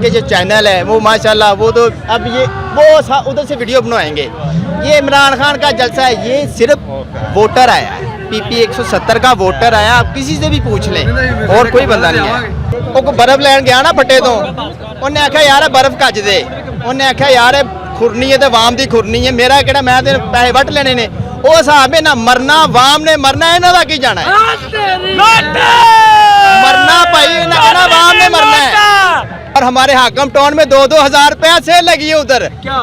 इनके जो चैनल है वो माशाल्लाह वो तो अब ये वो उधर से वीडियो बनवाएंगे। ये इमरान खान का जलसा है, ये सिर्फ वोटर आया है, PP 170 का वोटर आया। आप किसी से भी पूछ लें और कोई बंदा नहीं है। वो बर्फ लैन गया ना फटे तो उन्हें आख्या यार बर्फ कज दे, उन्हें आख्या यार खुरनी है तो वाम की खुरनी है, मेरा केड़ा मैं पैसे वट लेने ने। वो हिसाब है ना, मरना वाम ने मरना है, इन्हों का की जाना है, मरना भाई इन्हें कहना वाम ने मरना है। और हमारे हाकम टाउन में 2-2 हज़ार रुपया सेल लगी है उधर, क्या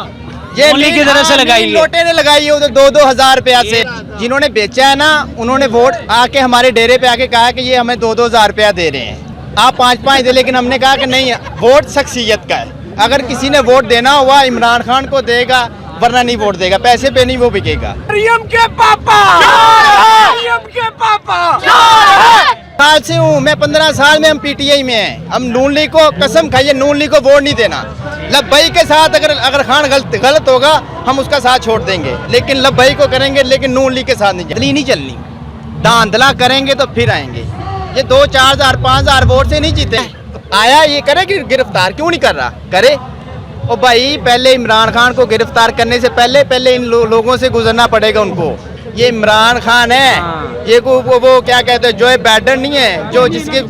ये मोदी की तरफ से लगाई है, लोटे ने लगाई है उधर 2-2 हज़ार रुपया से। जिन्होंने बेचा है ना उन्होंने वोट आके हमारे डेरे पे आके कहा कि ये हमें 2-2 हज़ार रुपया दे रहे हैं, आप 5-5 दे, लेकिन हमने कहा कि नहीं, वोट शख्सियत का है। अगर किसी ने वोट देना हुआ इमरान खान को देगा, वरना नहीं वोट देगा, पैसे पे नहीं वो बिकेगा। मरियम के पापा, मरियम के पापा साल से हूँ मैं, 15 साल में हम PTI में हैं। हम नून लीग को कसम खाइए, नून लीग को वोट नहीं देना। लब्बई के साथ अगर खान गलत होगा हम उसका साथ छोड़ देंगे, लेकिन लब्बई को करेंगे, लेकिन नून लीग के साथ नहीं चलनी। धांधला करेंगे तो फिर आएंगे। ये 2-4 हज़ार 5 हज़ार वोट से नहीं जीते। आया ये करे कि गिरफ्तार क्यों नहीं कर रहा, करे। और भाई पहले इमरान खान को गिरफ्तार करने से पहले इन लोगों से गुजरना पड़ेगा उनको। ये इमरान खान है, ये वो क्या कहते हैं, जो बैडन नहीं है, जो जिसके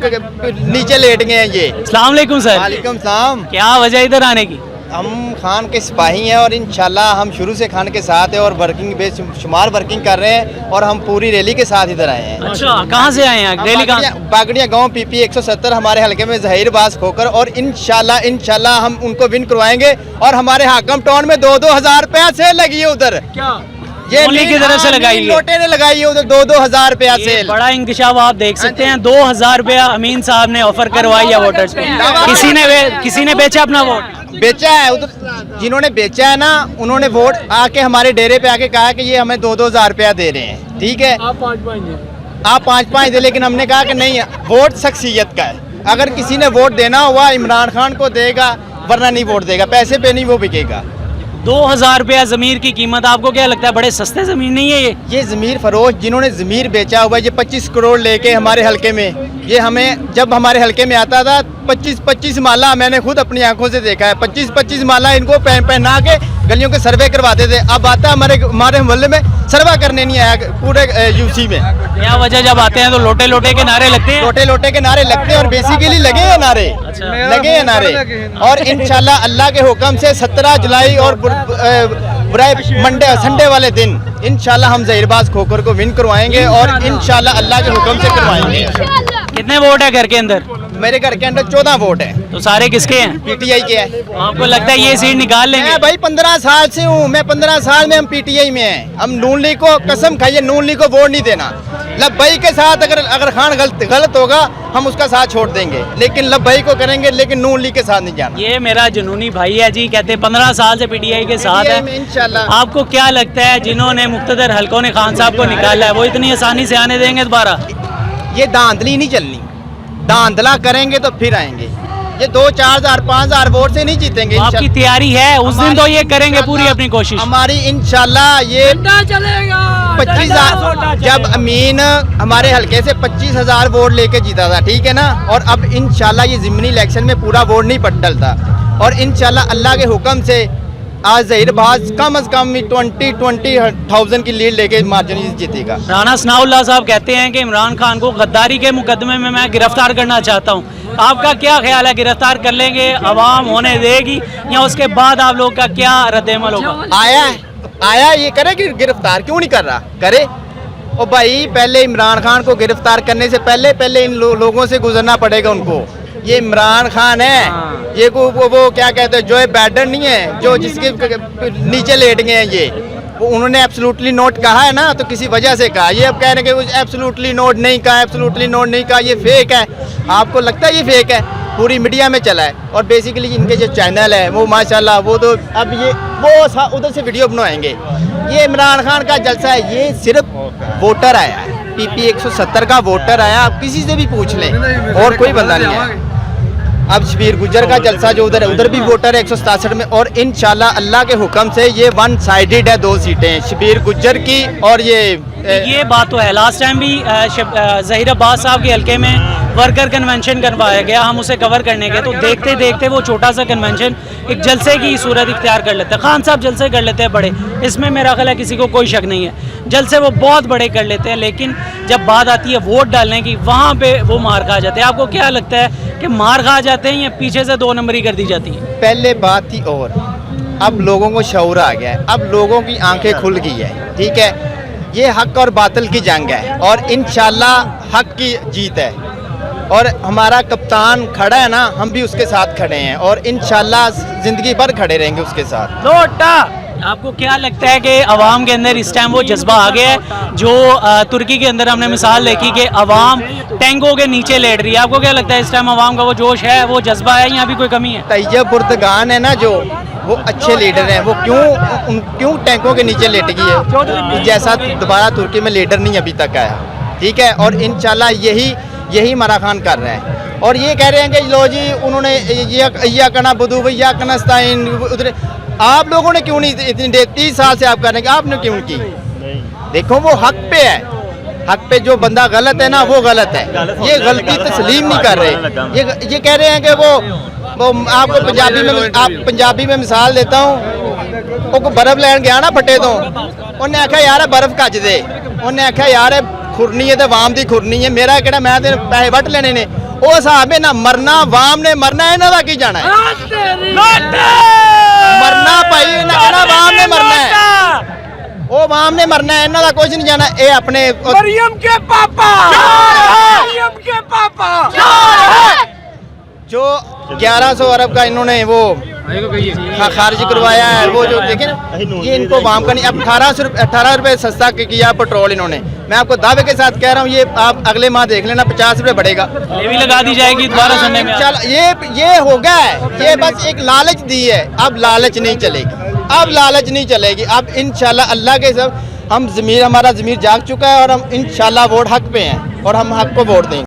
नीचे लेट गए हैं ये। अस्सलाम वालेकुम सर। वालेकुम सलाम। क्या वजह इधर आने की? हम खान के सिपाही हैं और इंशाल्लाह हम शुरू से खान के साथ हैं और वर्किंग बेशुमार वर्किंग कर रहे हैं, और हम पूरी रैली के साथ इधर आए हैं। अच्छा, कहाँ से आए हैं? रैली कहाँ? बागड़िया गांव PP 170 हमारे हल्के में ज़हीर बास खोकर, और इंशाल्लाह हम उनको विन करवाएंगे। और हमारे हाकम टाउन में 2-2 हज़ार रुपया सेल लगी है उधर, क्या ये मोदी की तरफ से लगाई है, लोटे ने लगाई है उधर 2-2 हज़ार रुपया सेल। बड़ा इंकशाफ आप देख सकते हैं। 2,000 रुपया अमीन साहब ने ऑफर करवाई है वोटर्स को। किसी ने बेचा अपना वोट, बेचा है उधर। जिन्होंने बेचा है ना उन्होंने वोट आके हमारे डेरे पे आके कहा कि ये हमें 2-2 हज़ार रुपया दे रहे हैं, ठीक है, आप 5-5 दे, लेकिन हमने कहा कि नहीं, वोट शख्सियत का है। अगर किसी ने वोट देना हुआ इमरान खान को देगा, वरना नहीं वोट देगा, पैसे पे नहीं वो बिकेगा। 2,000 रुपया जमीर की कीमत, आपको क्या लगता है बड़े सस्ते जमीन नहीं है ये जमीर फरोश जिन्होंने जमीर बेचा हुआ है, ये 25 करोड़ लेके हमारे हल्के में, ये हमें जब हमारे हल्के में आता था 25 माला, मैंने खुद अपनी आंखों से देखा है, 25 माला इनको पहना के गलियों के सर्वे करवाते थे। अब आता हमारे मोहल्ले में सर्वे करने नहीं आया पूरे UC में। क्या वजह, जब आते हैं तो लोटे लोटे के नारे लगते हैं, लोटे के नारे लगते हैं, और बेसिकली लगे हैं नारे, लगे हैं नारे। और इंशाल्लाह अल्लाह के हुक्म से 17 जुलाई और संडे वाले दिन इंशाल्लाह हम ज़हीरबाज खोकर को विन करवाएंगे, और इंशाल्लाह अल्लाह के हुक्म से करवाएंगे। कितने वोट है घर के अंदर? मेरे घर के अंदर 14 वोट है। तो सारे किसके हैं? PTI के है। आपको लगता है ये सीट निकाल लेंगे? मैं भाई 15 साल से हूँ मैं, 15 साल में हम PTI में हैं। हम नून लीग को कसम खाइए, नून लीग को वोट नहीं देना। लब्बई के साथ अगर खान गलत होगा हम उसका साथ छोड़ देंगे, लेकिन लब्बई को करेंगे, लेकिन नून लीग के साथ नहीं जाना। ये मेरा जुनूनी भाई है जी, कहते 15 साल से PTI के साथ है। इंशाल्लाह। आपको क्या लगता है जिन्होंने मुख्तदर हल्कों ने खान साहब को निकाला है, वो इतनी आसानी से आने देंगे दोबारा? ये धांधली नहीं चलनी, धांधला करेंगे तो फिर आएंगे। ये 2-4 हज़ार 5 हज़ार वोट से नहीं जीतेंगे। आपकी तैयारी है उस दिन तो ये करेंगे पूरी अपनी कोशिश हमारी, इंशाल्लाह ये चलेगा। 25 हज़ार, जब अमीन हमारे हल्के से 25 हज़ार वोट लेके जीता था, ठीक है ना, और अब इंशाल्लाह ये ज़िमनी इलेक्शन में पूरा वोट नहीं पटलता, और इंशाल्लाह अल्लाह के हुक्म से आज ज़हीरबाज कम से कम 20,000 की लीड लेके मार्जिन जीतेगा। राना सनाउल्लाह साहब कहते हैं कि इमरान खान को गद्दारी के मुकदमे में मैं गिरफ्तार करना चाहता हूं। आपका क्या ख्याल है, गिरफ्तार कर लेंगे, आवाम होने देगी, या उसके बाद आप लोग का क्या रद्द-ए-अमल होगा? आया ये करे कि गिरफ्तार क्यों नहीं कर रहा, करे। और भाई पहले इमरान खान को गिरफ्तार करने से पहले इन लोगों से गुजरना पड़ेगा उनको। ये इमरान खान है, ये वो क्या कहते हैं, जो बैडन नहीं है, जो जिसके नीचे लेट गए हैं ये, वो उन्होंने एब्सोल्युटली नोट कहा है ना, तो किसी वजह से कहा। ये अब कह रहे हैं कि एब्सोल्युटली नोट नहीं कहा, एब्सोल्युटली नोट नहीं कहा, ये फेक है। आपको लगता है ये फेक है? पूरी मीडिया में चला है, और बेसिकली इनके जो चैनल है वो माशाल्लाह वो तो अब ये वो उधर से वीडियो बनवाएंगे। ये इमरान खान का जलसा है, ये सिर्फ वोटर आया है, PP 170 का वोटर आया। आप किसी से भी पूछ लें और कोई बंदा नहीं है। अब शबीर गुज्जर का जलसा जो उधर भी वोटर है 167 में, और इंशाल्लाह अल्लाह के हुक्म से ये 1 साइडेड है, 2 सीटें शबीर गुज्जर की और ये ये बात तो है, लास्ट टाइम भी ज़हीर अब्बास साहब के हल्के में वर्कर कन्वेंशन करवाया गया, हम उसे कवर करने गए तो देखते देखते वो छोटा सा कन्वेंशन एक जलसे की सूरत इख्तियार कर लेते हैं। खान साहब जलसे कर लेते हैं बड़े, इसमें मेरा ख्याल है किसी को कोई शक नहीं है, जलसे वो बहुत बड़े कर लेते हैं, लेकिन जब बात आती है वोट डालने की वहाँ पे वो मार खा जाते हैं। आपको क्या लगता है कि मार खा जाते हैं या पीछे से 2 नंबरी कर दी जाती है? पहले बात थी और अब लोगों को शऊर आ गया है, अब लोगों की आंखें खुल गई है, ठीक है। ये हक और बातिल की जंग है और इंशाल्लाह हक की जीत है और हमारा कप्तान खड़ा है ना, हम भी उसके साथ खड़े हैं और इंशाल्लाह ज़िंदगी भर खड़े रहेंगे उसके साथ। लोटा आपको क्या लगता है कि अवाम के अंदर इस टाइम वो जज्बा आ गया है जो तुर्की के अंदर हमने मिसाल देखी कि अवाम टैंकों के नीचे लेट रही है? आपको क्या लगता है इस टाइम अवाम का वो जोश है, वो जज्बा है, यहाँ भी कोई कमी है? तैयब बुर्दगान है ना, जो वो अच्छे लीडर हैं, वो क्यों टैंकों के नीचे लेट गई है? जैसा दोबारा तुर्की में लीडर नहीं अभी तक आया, ठीक है। और इंशाल्लाह यही इमरान खान कर रहे हैं और ये कह रहे हैं कि लो जी उन्होंने या कना बदू या कनास्ताइन उधर, आप लोगों ने क्यों नहीं इतनी देर 30 साल से आप कर रहे हैं, आपने क्यों की? देखो वो हक पे है, हक पे जो बंदा गलत है ना वो गलत है, ये गलती तस्लीम नहीं कर रहे। ये कह रहे हैं कि वो आपको पंजाबी में मिसाल देता हूँ, वो बर्फ लैन गया ना फटे तो उन्हें आख्या यार बर्फ कज दे, उन्हें आख्या यार खुरनी है तो वाम दी खुरनी है, मेरा केड़ा मैं ते पैसे वट लेने ने, वो हिसाब है ना, मरना वाम ने मरना है, इन्हां दा की जाना है? मरना भाई इन्हां कहना वाम ने मरना है, वो वाम ने मरना है, इन्हां दा कुछ नहीं जाना। ये अपने मरियम के पापा, मरियम के पापा जो 1100 अरब का इन्होंने वो खारिज करवाया है, वो जो देखे ना, ये इनको वाम का नहीं। अब 18 रुपये सस्ता किया पेट्रोल इन्होंने, मैं आपको दावे के साथ कह रहा हूँ, ये आप अगले माह देख लेना 50 रुपये बढ़ेगा, ये भी लगा दी जाएगी दोबारा सुनने में। ये हो गया है, ये बस एक लालच दी है, अब लालच नहीं चलेगी, अब लालच नहीं चलेगी। अब इंशाल्लाह अल्लाह के सब हमारा ज़मीर जाग चुका है और हम इंशाल्लाह वोट हक पे हैं और हम हक को वोट देंगे।